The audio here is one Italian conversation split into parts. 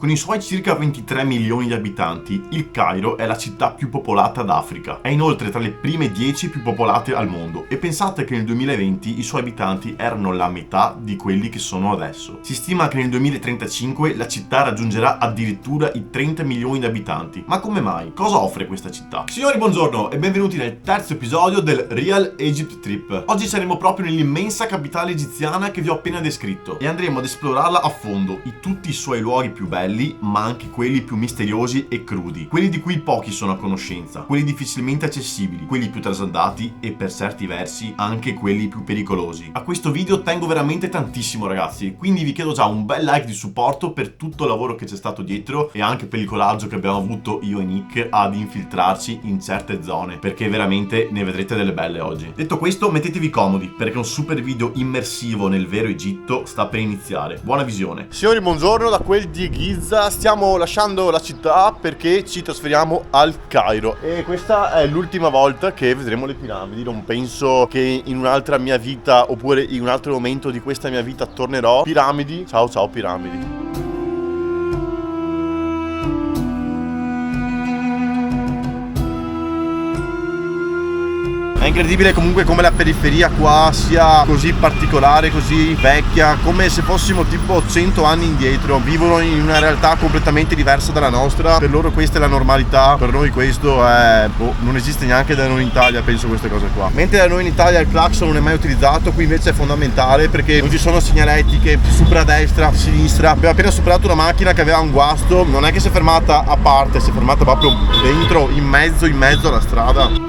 Con i suoi circa 23 milioni di abitanti, il Cairo è la città più popolata d'Africa. È inoltre tra le prime 10 più popolate al mondo e pensate che nel 2020 i suoi abitanti erano la metà di quelli che sono adesso. Si stima che nel 2035 la città raggiungerà addirittura i 30 milioni di abitanti. Ma come mai? Cosa offre questa città? Signori, buongiorno e benvenuti nel terzo episodio del Real Egypt Trip. Oggi saremo proprio nell'immensa capitale egiziana che vi ho appena descritto e andremo ad esplorarla a fondo, tutti i suoi luoghi più belli, ma anche quelli più misteriosi e crudi, quelli di cui pochi sono a conoscenza, quelli difficilmente accessibili, quelli più trasandati e per certi versi anche quelli più pericolosi. A questo video tengo veramente tantissimo, ragazzi, quindi vi chiedo già un bel like di supporto per tutto il lavoro che c'è stato dietro e anche per il coraggio che abbiamo avuto io e Nick ad infiltrarci in certe zone, perché veramente ne vedrete delle belle oggi. Detto questo, mettetevi comodi perché un super video immersivo nel vero Egitto sta per iniziare. Buona visione. Signori, buongiorno da quel di Giza. Stiamo lasciando la città perché ci trasferiamo al Cairo e questa è l'ultima volta che vedremo le piramidi. Non penso che in un'altra mia vita oppure in un altro momento di questa mia vita tornerò. Piramidi, ciao ciao piramidi. È incredibile comunque come la periferia qua sia così particolare, così vecchia, come se fossimo tipo 100 anni indietro. Vivono in una realtà completamente diversa dalla nostra. Per loro questa è la normalità, per noi questo è non esiste neanche da noi in Italia, penso, queste cose qua. Mentre da noi in Italia il clacson non è mai utilizzato, qui invece è fondamentale perché non ci sono segnaletti supera a destra, a sinistra. Abbiamo appena superato una macchina che aveva un guasto, non è che si è fermata a parte, si è fermata proprio dentro, in mezzo alla strada.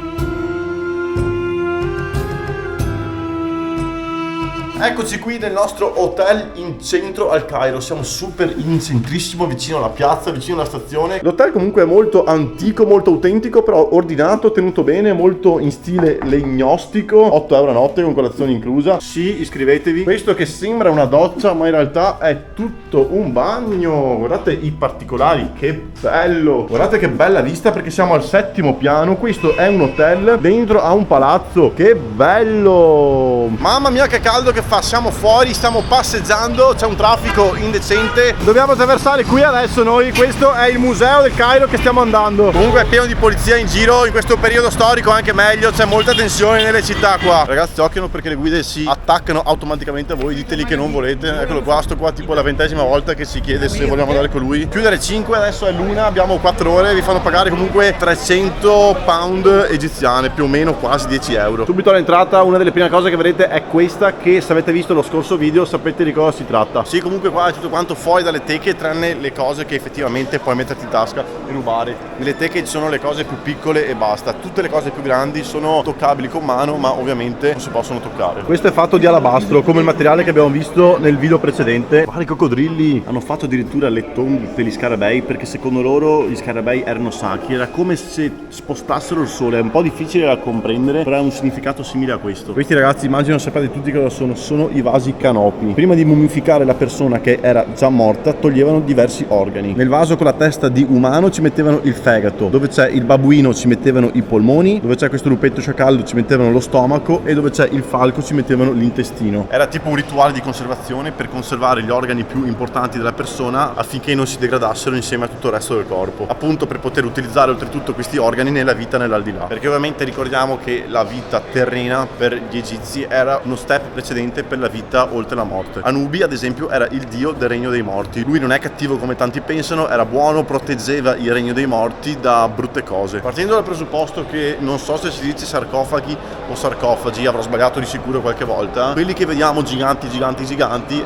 Eccoci qui nel nostro hotel in centro al Cairo. Siamo super in centrissimo, vicino alla piazza, vicino alla stazione. L'hotel comunque è molto antico, molto autentico, però ordinato, tenuto bene, molto in stile legnostico. 8 euro a notte con colazione inclusa. Sì, iscrivetevi. Questo che sembra una doccia ma in realtà è tutto un bagno. Guardate i particolari, che bello. Guardate che bella vista perché siamo al 7° piano. Questo è un hotel dentro a un palazzo. Che bello. Mamma mia che caldo che fa. Siamo fuori, stiamo passeggiando, c'è un traffico indecente. Dobbiamo attraversare qui adesso noi. Questo è il museo del Cairo che stiamo andando. Comunque è pieno di polizia in giro. In questo periodo storico anche meglio, c'è molta tensione nelle città qua. Ragazzi, occhio perché le guide si attaccano automaticamente a voi. Diteli che non volete. Eccolo qua, sto qua tipo la 20ª volta che si chiede se vogliamo andare con lui. Chiudere 5, adesso è l'1, abbiamo 4 ore. Vi fanno pagare comunque 300 pound egiziane, più o meno quasi 10 euro. Subito all'entrata una delle prime cose che vedrete è questa, che se avete visto lo scorso video sapete di cosa si tratta. Sì, comunque qua è tutto quanto fuori dalle teche tranne le cose che effettivamente puoi metterti in tasca e rubare. Nelle teche ci sono le cose più piccole e basta. Tutte le cose più grandi sono toccabili con mano, ma ovviamente non si possono toccare. Questo è fatto di alabastro, come il materiale che abbiamo visto nel video precedente. Guarda i coccodrilli, hanno fatto addirittura le tombe per gli scarabei perché secondo loro gli scarabei erano sacri. Era come se spostassero il sole. È un po' difficile da comprendere, però ha un significato simile a questo. Questi ragazzi, immagino sapete tutti cosa sono i vasi canopi. Prima di mummificare la persona che era già morta toglievano diversi organi. Nel vaso con la testa di umano ci mettevano il fegato, dove c'è il babuino ci mettevano i polmoni, dove c'è questo lupetto sciacallo ci mettevano lo stomaco e dove c'è il falco ci mettevano l'intestino. Era tipo un rituale di conservazione per conservare gli organi più importanti della persona affinché non si degradassero insieme a tutto il resto del corpo, appunto per poter utilizzare oltretutto questi organi nella vita nell'aldilà, perché ovviamente ricordiamo che la vita terrena per gli egizi era uno step precedente per la vita oltre la morte. Anubi ad esempio era il dio del regno dei morti. Lui non è cattivo come tanti pensano, era buono, proteggeva il regno dei morti da brutte cose. Partendo dal presupposto che non so se si dice sarcofagi o sarcofagi, avrò sbagliato di sicuro qualche volta, quelli che vediamo giganti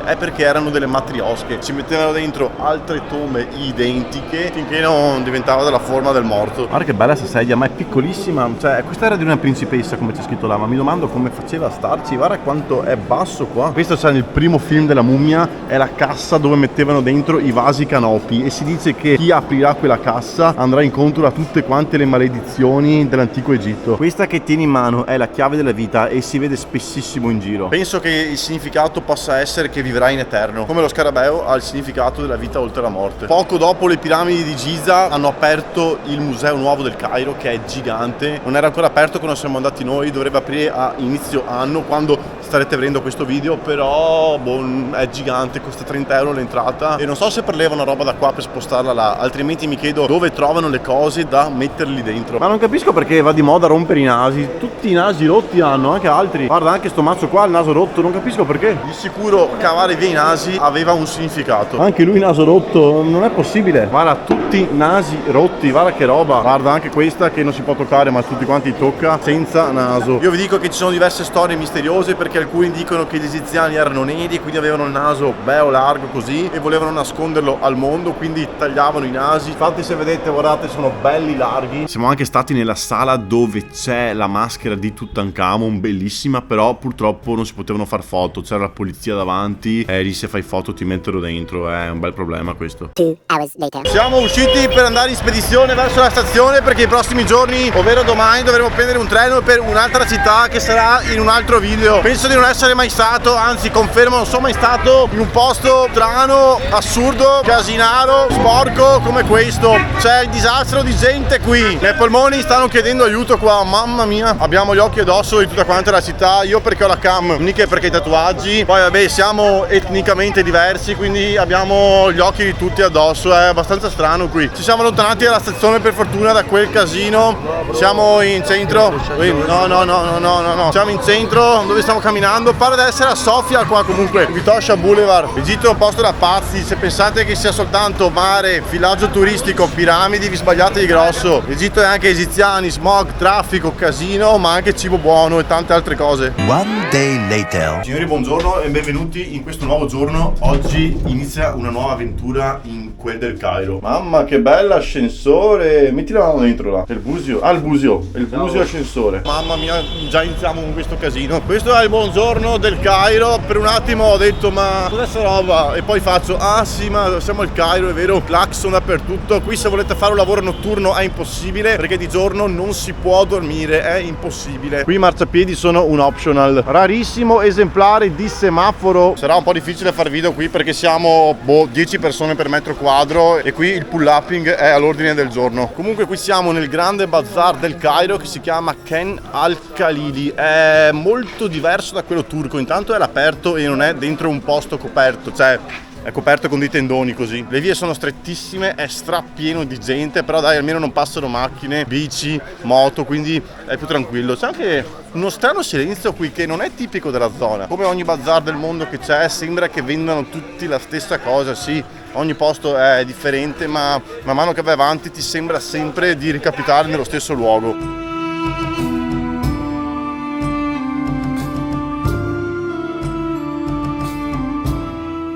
è perché erano delle matriosche, ci mettevano dentro altre tombe identiche finché non diventava della forma del morto. Guarda che bella questa sedia, ma è piccolissima, cioè questa era di una principessa come c'è scritto là, ma mi domando come faceva a starci. Guarda quanto è basso qua. Questo c'è nel primo film della mummia, è la cassa dove mettevano dentro i vasi canopi e si dice che chi aprirà quella cassa andrà incontro a tutte quante le maledizioni dell'antico Egitto. Questa che tieni in mano è la chiave della vita e si vede spessissimo in giro. Penso che il significato possa essere che vivrai in eterno, come lo scarabeo ha il significato della vita oltre la morte. Poco dopo le piramidi di Giza hanno aperto il museo nuovo del Cairo, che è gigante. Non era ancora aperto quando siamo andati noi, dovrebbe aprire a inizio anno, quando starete vedendo questo video, però boh, è gigante, costa 30 euro l'entrata e non so se prelevano roba da qua per spostarla là, altrimenti mi chiedo dove trovano le cose da metterli dentro. Ma non capisco perché va di moda rompere i nasi, tutti i nasi rotti hanno, anche altri. Guarda, anche sto mazzo qua, il naso rotto, non capisco perché. Di sicuro cavare via i nasi aveva un significato. Anche lui naso rotto, non è possibile. Guarda, tutti nasi rotti, guarda che roba. Guarda anche questa che non si può toccare, ma tutti quanti tocca senza naso. Io vi dico che ci sono diverse storie misteriose, perché alcuni dicono che gli egiziani erano neri, quindi avevano il naso bello largo così e volevano nasconderlo al mondo, quindi tagliavano i nasi. Infatti se vedete, guardate, sono belli larghi. Siamo anche stati nella sala dove c'è la maschera di Tutankhamon, bellissima, però purtroppo non si potevano far foto, c'era la polizia davanti e lì se fai foto ti mettono dentro, è un bel problema questo. 2 hours later. Siamo usciti per andare in spedizione verso la stazione, perché i prossimi giorni, ovvero domani, dovremo prendere un treno per un'altra città che sarà in un altro video. Penso di non essere mai stato, anzi confermo, non sono mai stato in un posto strano, assurdo, casinaro, sporco come questo. C'è il disastro di gente qui, i miei polmoni stanno chiedendo aiuto qua, mamma mia. Abbiamo gli occhi addosso di tutta quanta la città, io perché ho la cam, Nick perché i tatuaggi, poi vabbè siamo etnicamente diversi, quindi abbiamo gli occhi di tutti addosso, è abbastanza strano qui. Ci siamo allontanati dalla stazione per fortuna da quel casino, siamo in centro, no, siamo in centro dove stiamo camminando, pare di essere a Sofia qua comunque, Vitosha Boulevard. Egitto è un posto da pazzi, se pensate che sia soltanto mare, villaggio turistico, piramidi, vi sbagliate di grosso. L'Egitto è anche egiziani, smog, traffico, casino, ma anche cibo buono e tante altre cose. One day later. Signori, buongiorno e benvenuti in questo nuovo giorno. Oggi inizia una nuova avventura in quel del Cairo. Mamma che bell'ascensore, metti la mano dentro là. È il busio, il busio ascensore. Mamma mia, già iniziamo con questo casino. Questo è il buongiorno del Cairo. Per un attimo ho detto ma cos'è sta roba? E poi faccio, ah sì, ma siamo al Cairo, è vero, clacson dappertutto. Qui se volete fare un lavoro notturno è impossibile, perché di giorno non si può dormire, è impossibile. Qui i marciapiedi sono un optional. Rarissimo esemplare di semaforo. Sarà un po' difficile fare video qui perché siamo 10 persone per metro quadro e qui il pull upping è all'ordine del giorno. Comunque qui siamo nel grande bazar del Cairo che si chiama Ken Al-Khalili. È molto diverso da quello turco, intanto è all'aperto e non è dentro un posto coperto, cioè è coperto con dei tendoni così. Le vie sono strettissime, è strapieno di gente, però dai, almeno non passano macchine, bici, moto, quindi è più tranquillo. C'è anche uno strano silenzio qui che non è tipico della zona. Come ogni bazar del mondo che c'è, sembra che vendano tutti la stessa cosa, sì. Ogni posto è differente, ma man mano che vai avanti ti sembra sempre di ricapitare nello stesso luogo.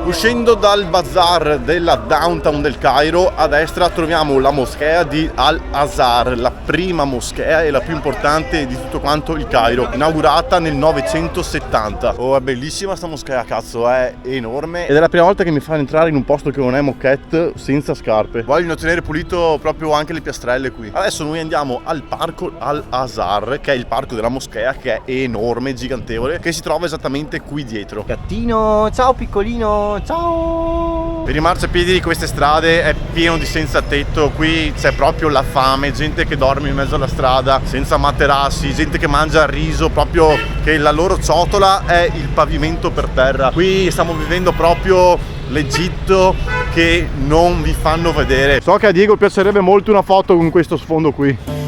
Uscendo dal bazar della downtown del Cairo, a destra troviamo la moschea di Al-Azhar, la prima moschea e la più importante di tutto quanto il Cairo, inaugurata nel 970. Oh, è bellissima sta moschea, cazzo, è enorme ed è la prima volta che mi fanno entrare in un posto che non è moquette senza scarpe. Vogliono tenere pulito proprio anche le piastrelle qui. Adesso noi andiamo al parco Al-Azhar, che è il parco della moschea, che è enorme, gigantevole, che si trova esattamente qui dietro. Gattino, ciao piccolino, ciao! Per i marciapiedi di queste strade è pieno di senza tetto, qui c'è proprio la fame, gente che dorme in mezzo alla strada senza materassi, gente che mangia riso, proprio che la loro ciotola è il pavimento per terra. Qui stiamo vivendo proprio l'Egitto che non vi fanno vedere. So che a Diego piacerebbe molto una foto con questo sfondo qui.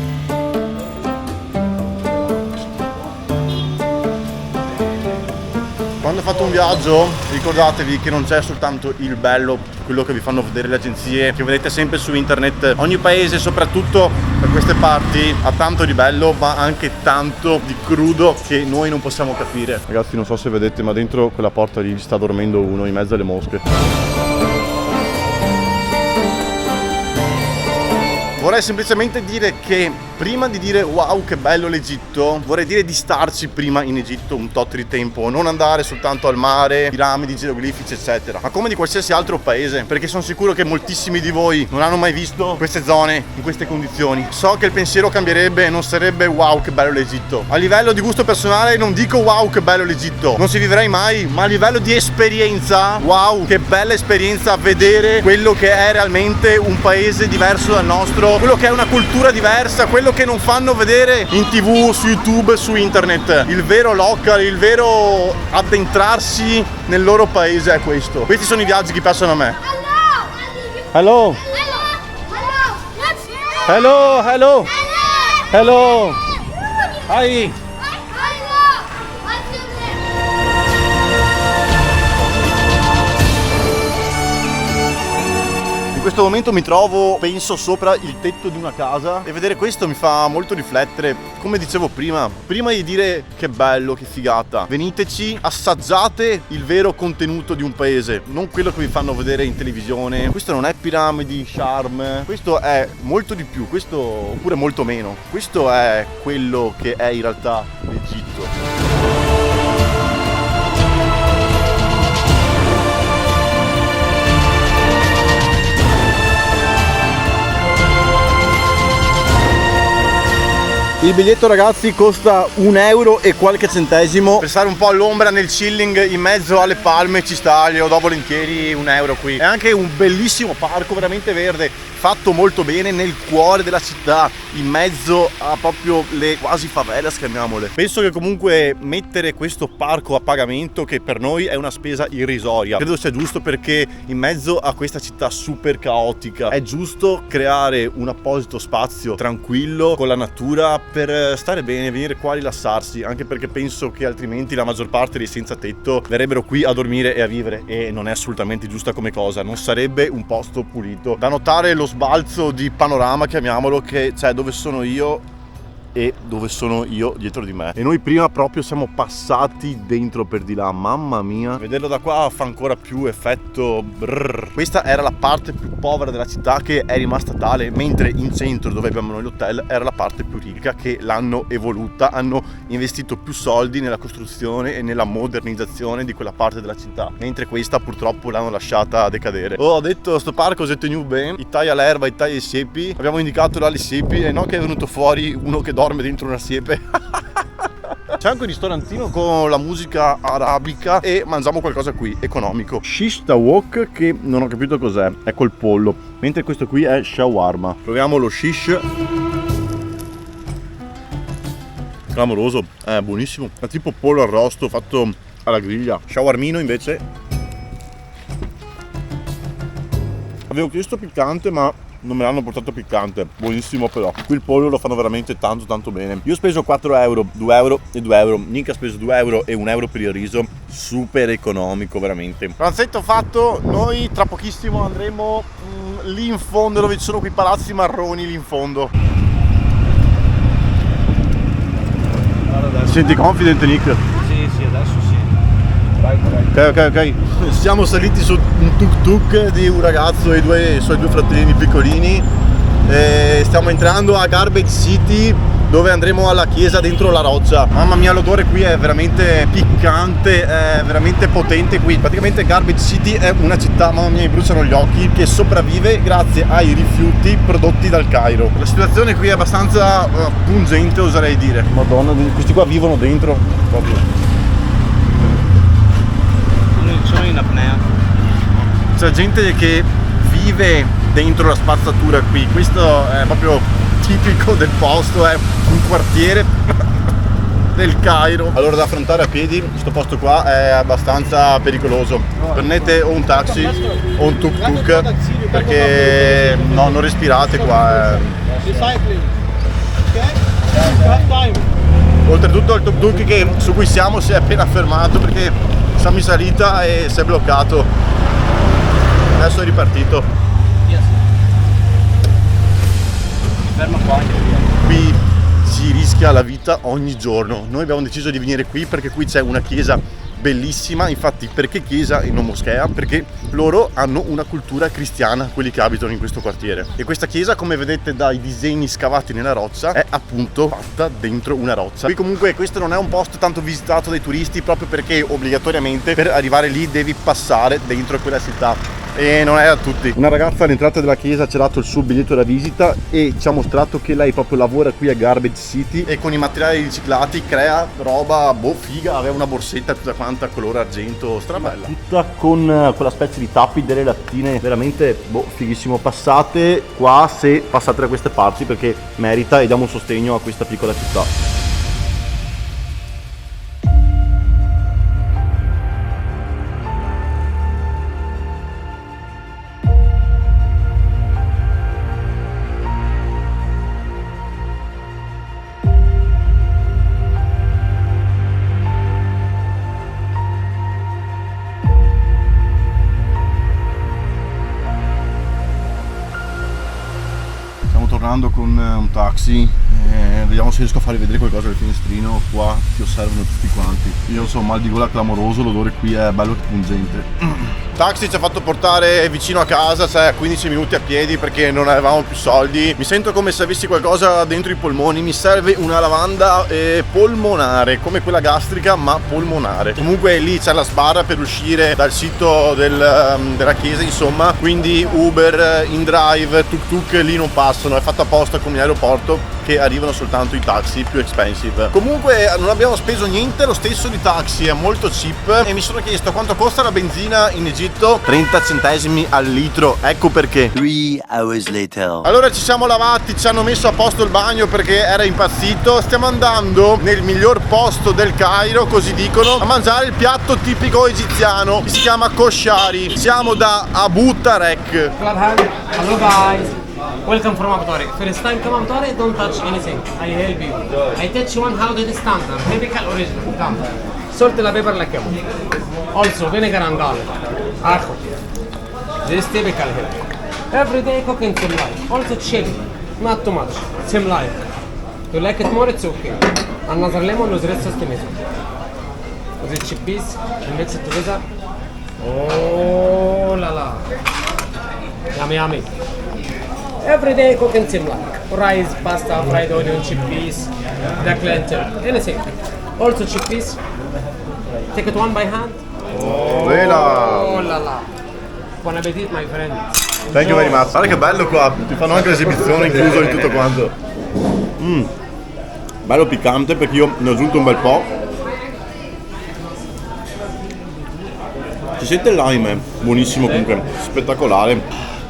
Quando fate un viaggio ricordatevi che non c'è soltanto il bello, quello che vi fanno vedere le agenzie, che vedete sempre su internet. Ogni paese, soprattutto per queste parti, ha tanto di bello ma anche tanto di crudo che noi non possiamo capire. Ragazzi, non so se vedete, ma dentro quella porta lì sta dormendo uno in mezzo alle mosche. Vorrei semplicemente dire che prima di dire wow che bello l'Egitto, vorrei dire di starci prima in Egitto un tot di tempo, non andare soltanto al mare, piramidi, geroglifici eccetera, ma come di qualsiasi altro paese, perché sono sicuro che moltissimi di voi non hanno mai visto queste zone in queste condizioni. So che il pensiero cambierebbe e non sarebbe wow che bello l'Egitto. A livello di gusto personale non dico wow che bello l'Egitto, non si vivrei mai, ma a livello di esperienza, wow che bella esperienza vedere quello che è realmente un paese diverso dal nostro, quello che è una cultura diversa, quello quello che non fanno vedere in TV, su YouTube, su internet. Il vero local, il vero addentrarsi nel loro paese è questo. Questi sono i viaggi che piacciono a me. Hello. Hello, hello. Hello. Hi. In questo momento mi trovo, penso, sopra il tetto di una casa e vedere questo mi fa molto riflettere. Come dicevo prima di dire che bello, che figata, veniteci, assaggiate il vero contenuto di un paese, non quello che vi fanno vedere in televisione. Questo non è piramidi, charm, questo è molto di più, questo oppure molto meno. Questo è quello che è in realtà l'Egitto. Il biglietto, ragazzi, costa €1 e qualche centesimo. Per stare un po' all'ombra nel chilling in mezzo alle palme ci sta, glielo do volentieri €1 qui. È anche un bellissimo parco, veramente verde, fatto molto bene nel cuore della città, in mezzo a proprio le quasi favelas, chiamiamole. Penso che comunque mettere questo parco a pagamento, che per noi è una spesa irrisoria, credo sia giusto, perché in mezzo a questa città super caotica è giusto creare un apposito spazio tranquillo con la natura per stare bene, venire qua a rilassarsi, anche perché penso che altrimenti la maggior parte dei senza tetto verrebbero qui a dormire e a vivere, e non è assolutamente giusta come cosa, non sarebbe un posto pulito. Da notare lo sbalzo di panorama, chiamiamolo, che c'è dove sono io e dove sono io dietro di me, e noi prima proprio siamo passati dentro per di là. Mamma mia, vederlo da qua fa ancora più effetto brrr. Questa era la parte più povera della città, che è rimasta tale, mentre in centro, dove abbiamo noi l'hotel, era la parte più ricca, che l'hanno evoluta, hanno investito più soldi nella costruzione e nella modernizzazione di quella parte della città, mentre questa purtroppo l'hanno lasciata decadere. Ho detto, sto parco si è tenuto bene, i taglia l'erba, i taglia i siepi, abbiamo indicato là le siepi, e no che è venuto fuori uno che dorme dentro una siepe. C'è anche un ristorantino con la musica arabica e mangiamo qualcosa qui, economico. Shish tawok, che non ho capito cos'è, è col pollo, mentre questo qui è shawarma. Proviamo lo shish. Clamoroso, è buonissimo, è tipo pollo arrosto fatto alla griglia. Shawarmino invece, avevo chiesto piccante ma non me l'hanno portato piccante, buonissimo però. Qui il pollo lo fanno veramente tanto tanto bene. Io ho speso €4, €2 e €2. Nick ha speso €2 e €1 per il riso, super economico veramente. Pranzetto fatto, noi tra pochissimo andremo lì in fondo dove ci sono quei palazzi marroni lì in fondo. Ti senti confident, Nick? Sì, adesso sì. Vai. Ok. Siamo saliti su un tuk-tuk di un ragazzo e i suoi due fratellini piccolini e stiamo entrando a Garbage City, dove andremo alla chiesa dentro la roccia. Mamma mia, l'odore qui è veramente piccante, è veramente potente qui. Praticamente Garbage City è una città, mamma mia, mi bruciano gli occhi, che sopravvive grazie ai rifiuti prodotti dal Cairo. La situazione qui è abbastanza pungente, oserei dire. Madonna, questi qua vivono dentro proprio. Sono in apnea. C'è gente che vive dentro la spazzatura qui, questo è proprio tipico del posto, è un quartiere del Cairo. Allora, da affrontare a piedi questo posto qua è abbastanza pericoloso. Prendete o un taxi o un tuk-tuk, perché no, non respirate qua. Oltretutto il tuk-tuk su cui siamo si è appena fermato perché siamo in salita e si è bloccato. Adesso è ripartito. Ferma qua. Qui si rischia la vita ogni giorno. Noi abbiamo deciso di venire qui perché qui c'è una chiesa bellissima. Infatti, perché chiesa e non moschea? Perché loro hanno una cultura cristiana, quelli che abitano in questo quartiere, e questa chiesa, come vedete dai disegni scavati nella roccia, è appunto fatta dentro una roccia. Qui comunque questo non è un posto tanto visitato dai turisti, proprio perché obbligatoriamente per arrivare lì devi passare dentro quella città. e non è a tutti. Una ragazza all'entrata della chiesa ci ha dato il suo biglietto da visita e ci ha mostrato che lei proprio lavora qui a Garbage City e con i materiali riciclati crea roba figa. Aveva una borsetta tutta quanta colore argento, strabella, tutta con quella specie di tappi delle lattine, veramente fighissimo. Passate qua se passate da queste parti perché merita e diamo un sostegno a questa piccola città. Tornando con un taxi, vediamo se riesco a farvi vedere qualcosa del finestrino. Qua ti osservano tutti quanti. Io so, mal di gola clamoroso, l'odore qui è bello pungente. Taxi ci ha fatto portare vicino a casa, cioè a 15 minuti a piedi perché non avevamo più soldi. Mi sento come se avessi qualcosa dentro i polmoni. Mi serve una lavanda polmonare, come quella gastrica ma polmonare. Comunque lì c'è la sbarra per uscire dal sito della chiesa, insomma. Quindi Uber, InDrive, tuk tuk lì non passano. È fatto apposta come in aeroporto che arrivano soltanto i taxi più expensive. Comunque non abbiamo speso niente, lo stesso di taxi è molto cheap e mi sono chiesto quanto costa la benzina in Egitto. 30 centesimi al litro, ecco perché. 3 hours later. Allora ci siamo lavati, ci hanno messo a posto il bagno perché era impazzito. Stiamo andando nel miglior posto del Cairo, così dicono, a mangiare il piatto tipico egiziano, che si chiama koshari. Siamo da Abu Tarek. Hello guys, welcome from Abu Dhabi. First time come Abu Dhabi, don't touch anything. I help you. I teach you one how to do standard, typical original. Come. Salt la pepper like you. Also vinegar and garlic. Arco. This is typical here. Every day cooking same life. Also chili, not too much. Same life. You like it more, it's okay. Another lemon with red sauce tomato. With the chickpeas, and mix it together. Oh la la. Yummy yummy. Every day cooking same like rice, pasta, fried onion, chickpeas, black lentil, anything. Also chickpeas. Take it one by hand. Oh la la. Buon appetit my friend. Thank you very much. Guarda che bello qua, ti fanno anche l'esibizione incluso di tutto quanto. Bello piccante perché io ne ho aggiunto un bel po'. Si sente il lime, buonissimo comunque, spettacolare,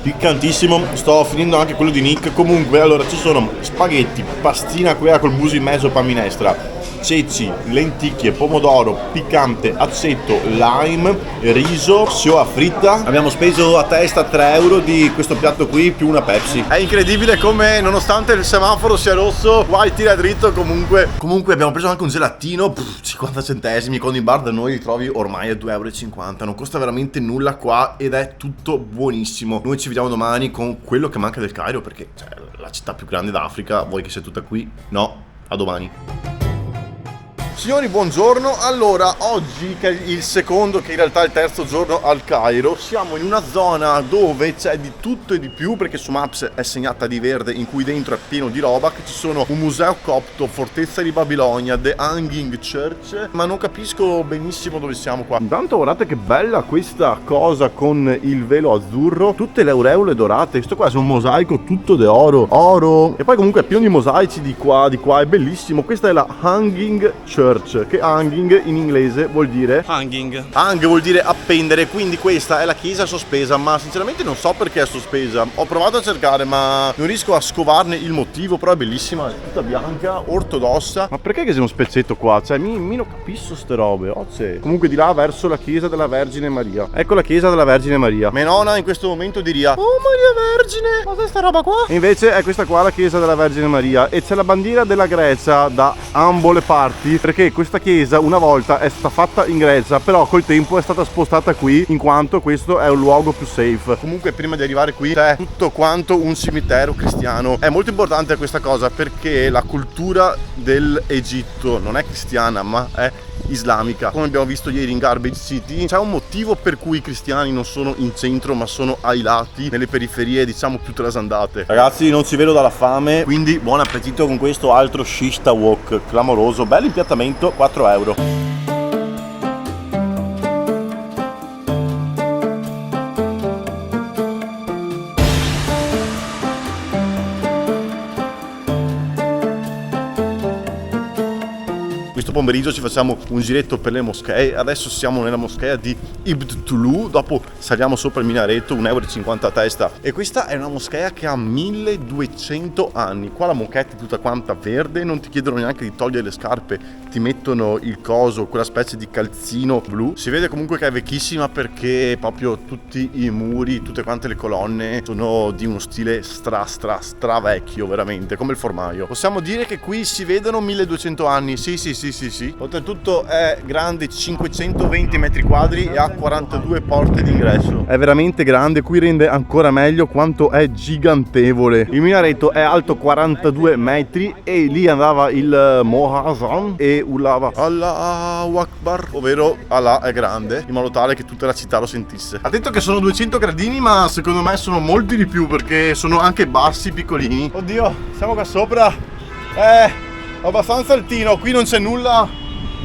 piccantissimo. Sto finendo anche quello di Nick. Comunque allora ci sono spaghetti, pastina quella col muso in mezzo, pan minestra, ceci, lenticchie, pomodoro, piccante, aceto, lime, riso, sioa fritta. Abbiamo speso a testa 3 euro di questo piatto qui più una Pepsi. È incredibile come nonostante il semaforo sia rosso qua tira dritto comunque. Comunque abbiamo preso anche un gelatino, 50 centesimi, quando in bar da noi li trovi ormai a 2,50 euro. Non costa veramente nulla qua ed è tutto buonissimo. Noi ci vediamo domani con quello che manca del Cairo perché cioè, la città più grande d'Africa. Voi che sei tutta qui? No, a domani. Signori, buongiorno. Allora, oggi che è il secondo, che in realtà è il terzo giorno al Cairo, siamo in una zona dove c'è di tutto e di più, perché su Maps è segnata di verde, in cui dentro è pieno di roba, che ci sono un museo copto, fortezza di Babilonia, The Hanging Church, ma non capisco benissimo dove siamo qua. Intanto guardate che bella questa cosa con il velo azzurro, tutte le aureole dorate. Questo qua è un mosaico tutto di oro, e poi comunque è pieno di mosaici di qua, è bellissimo. Questa è la Hanging Church, che hanging in inglese vuol dire Hanging. hang vuol dire appendere, quindi questa è la chiesa sospesa, ma sinceramente non so perché è sospesa. Ho provato a cercare ma non riesco a scovarne il motivo, però è bellissima, è tutta bianca, ortodossa. Ma perché che c'è uno spezzetto qua? Cioè mi non capisco ste robe. Comunque di là verso la chiesa della Vergine Maria. Ecco la chiesa della Vergine Maria. Mia nonna in questo momento diria: oh Maria Vergine, cos'è sta roba qua? E invece è questa qua la chiesa della Vergine Maria, e c'è la bandiera della Grecia da ambo le parti, perché questa chiesa una volta è stata fatta in Grecia, però col tempo è stata spostata qui in quanto questo è un luogo più safe. Comunque prima di arrivare qui c'è tutto quanto un cimitero cristiano. È molto importante questa cosa perché la cultura dell'Egitto non è cristiana ma è islamica. Come abbiamo visto ieri in Garbage City, c'è un motivo per cui i cristiani non sono in centro ma sono ai lati, nelle periferie diciamo più trasandate. Ragazzi, non ci vedo dalla fame, quindi buon appetito con questo altro shish tawok clamoroso. Bello impiattamento, 4 euro. questo pomeriggio ci facciamo un giretto per le moschee. Adesso siamo nella moschea di Ibn Tulu, dopo saliamo sopra il minareto, 1,50 € a testa. E questa è una moschea che ha 1200 anni. Qua la moquette è tutta quanta verde, non ti chiedono neanche di togliere le scarpe, ti mettono il coso, quella specie di calzino blu. Si vede comunque che è vecchissima perché proprio tutti i muri, tutte quante le colonne sono di uno stile stra vecchio, veramente, come il formaio. Possiamo dire che qui si vedono 1200 anni, sì. Oltretutto è grande 520 metri quadri e ha 42 porte d'ingresso. È veramente grande, qui rende ancora meglio quanto è gigantevole. Il minareto è alto 42 metri e lì andava il Muazzin e urlava Allahu Akbar, ovvero Allah è grande, in modo tale che tutta la città lo sentisse. Ha detto che sono 200 gradini, ma secondo me sono molti di più perché sono anche bassi, piccolini. Oddio, siamo qua sopra, è abbastanza altino, qui non c'è nulla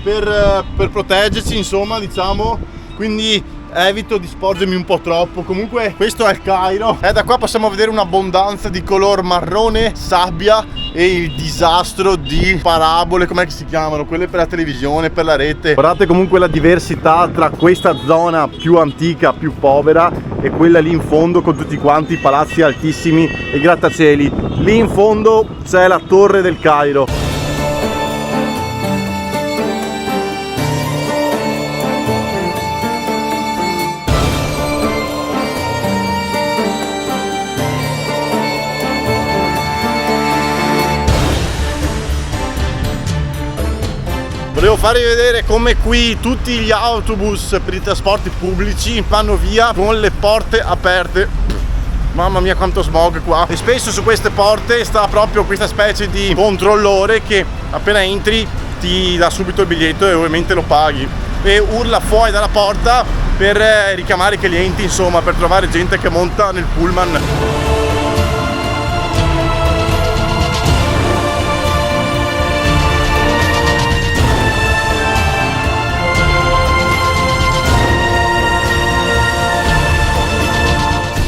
per proteggerci, insomma, diciamo, quindi evito di sporgermi un po' troppo. Comunque questo è il Cairo e da qua possiamo vedere un'abbondanza di color marrone, sabbia e il disastro di parabole, com'è che si chiamano? Quelle per la televisione, per la rete. Guardate comunque la diversità tra questa zona più antica, più povera e quella lì in fondo con tutti quanti i palazzi altissimi e grattacieli. Lì in fondo c'è la torre del Cairo. Volevo farvi vedere come qui tutti gli autobus per i trasporti pubblici vanno via con le porte aperte. Mamma mia quanto smog qua. E spesso su queste porte sta proprio questa specie di controllore che appena entri ti dà subito il biglietto e ovviamente lo paghi. E urla fuori dalla porta per richiamare i clienti, insomma, per trovare gente che monta nel pullman.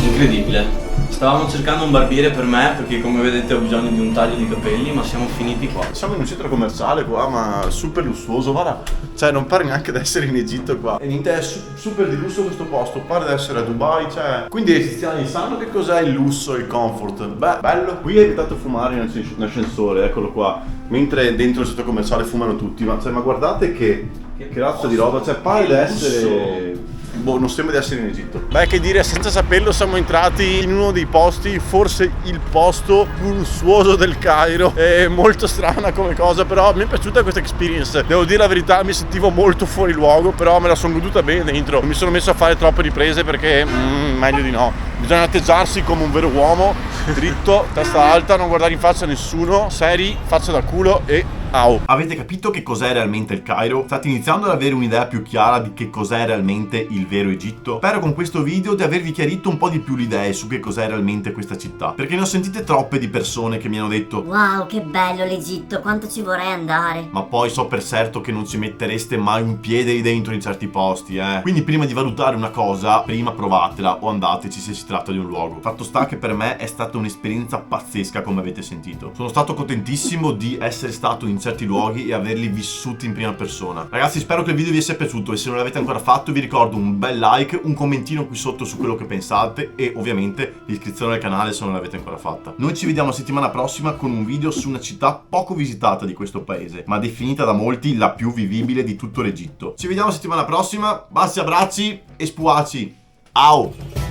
Incredibile. Stavamo cercando un barbiere per me perché come vedete ho bisogno di un taglio di capelli, ma siamo finiti qua. Siamo in un centro commerciale qua, ma super lussuoso, guarda. Cioè non pare neanche di essere in Egitto qua. E niente, è super di lusso questo posto, pare di essere a Dubai, cioè. Quindi gli egiziani sanno che cos'è il lusso e il comfort. Beh, bello. Qui è vietato fumare in ascensore, eccolo qua. Mentre dentro il centro commerciale fumano tutti. Ma guardate che razza di roba, cioè pare di essere. Boh, non sembra di essere in Egitto. Beh, che dire, senza saperlo siamo entrati in uno dei posti, forse il posto più lussuoso del Cairo. È molto strana come cosa, però mi è piaciuta questa experience. Devo dire la verità, mi sentivo molto fuori luogo, però me la sono goduta bene dentro. Non mi sono messo a fare troppe riprese perché meglio di no. Bisogna atteggiarsi come un vero uomo, dritto, testa alta, non guardare in faccia a nessuno, seri, faccia da culo e au. Avete capito che cos'è realmente il Cairo? State iniziando ad avere un'idea più chiara di che cos'è realmente il vero Egitto? Spero con questo video di avervi chiarito un po' di più le idee su che cos'è realmente questa città, perché ne ho sentite troppe di persone che mi hanno detto wow, che bello l'Egitto, quanto ci vorrei andare. ma poi so per certo che non ci mettereste mai un piede lì dentro in certi posti, Quindi prima di valutare una cosa, prima provatela o andateci se si tratta di un luogo. Fatto sta che per me è stata un'esperienza pazzesca, come avete sentito. Sono stato contentissimo di essere stato in certi luoghi e averli vissuti in prima persona. Ragazzi, spero che il video vi sia piaciuto e se non l'avete ancora fatto vi ricordo un bel like, un commentino qui sotto su quello che pensate e ovviamente l'iscrizione al canale se non l'avete ancora fatta. Noi ci vediamo la settimana prossima con un video su una città poco visitata di questo paese, ma definita da molti la più vivibile di tutto l'Egitto. Ci vediamo la settimana prossima, bassi abbracci e spuaci. Au!